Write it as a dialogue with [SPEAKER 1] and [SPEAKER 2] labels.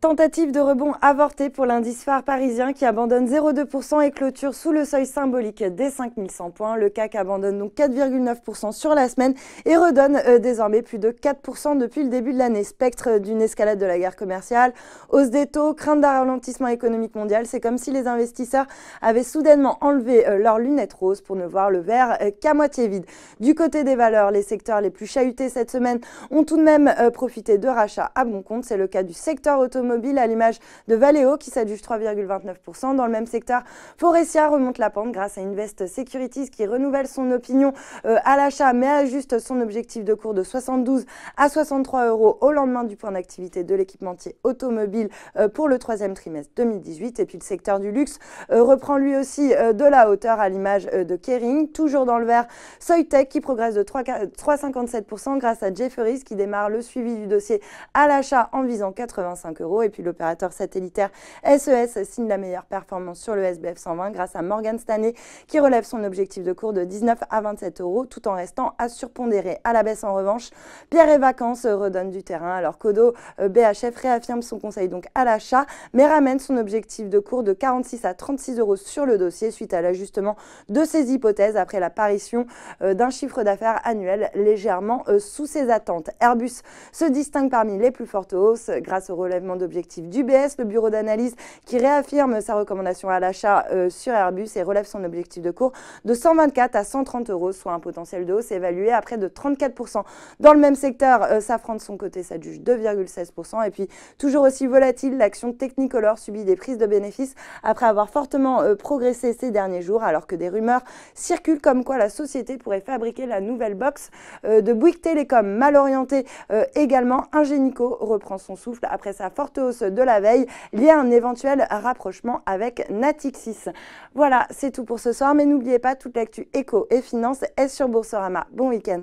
[SPEAKER 1] Tentative de rebond avortée pour l'indice phare parisien qui abandonne 0,2% et clôture sous le seuil symbolique des 5100 points. Le CAC abandonne donc 4,9% sur la semaine et redonne désormais plus de 4% depuis le début de l'année. Spectre d'une escalade de la guerre commerciale, hausse des taux, crainte d'un ralentissement économique mondial. C'est comme si les investisseurs avaient soudainement enlevé leurs lunettes roses pour ne voir le verre qu'à moitié vide. Du côté des valeurs, les secteurs les plus chahutés cette semaine ont tout de même profité de rachats à bon compte. C'est le cas du secteur automobile à l'image de Valeo qui s'adjuge 3,29%. Dans le même secteur, Forestia remonte la pente grâce à Invest Securities qui renouvelle son opinion à l'achat mais ajuste son objectif de cours de 72 à 63 euros au lendemain du point d'activité de l'équipementier automobile pour le troisième trimestre 2018. Et puis le secteur du luxe reprend lui aussi de la hauteur à l'image de Kering. Toujours dans le vert, Soitec qui progresse de 3,57% grâce à Jefferies qui démarre le suivi du dossier à l'achat en visant 85 euros. Et puis l'opérateur satellitaire SES signe la meilleure performance sur le SBF 120 grâce à Morgan Stanley qui relève son objectif de cours de 19 à 27 euros tout en restant à surpondérer. À la baisse en revanche, Pierre et Vacances redonne du terrain alors qu'Odo BHF réaffirme son conseil donc à l'achat mais ramène son objectif de cours de 46 à 36 euros sur le dossier suite à l'ajustement de ses hypothèses après l'apparition d'un chiffre d'affaires annuel légèrement sous ses attentes. Airbus se distingue parmi les plus fortes hausses grâce au relèvement d'objectifs d'UBS, le bureau d'analyse qui réaffirme sa recommandation à l'achat sur Airbus et relève son objectif de cours de 124 à 130 euros, soit un potentiel de hausse évalué à près de 34%. Dans le même secteur, Safran de son côté s'adjuge 2,16%. Et puis, toujours aussi volatile, l'action Technicolor subit des prises de bénéfices après avoir fortement progressé ces derniers jours, alors que des rumeurs circulent comme quoi la société pourrait fabriquer la nouvelle box de Bouygues Télécom. Mal orienté également, Ingenico reprend son souffle après sa forte hausse de la veille liée à un éventuel rapprochement avec Natixis. Voilà, c'est tout pour ce soir, mais n'oubliez pas, toute l'actu éco et finance est sur Boursorama. Bon week-end.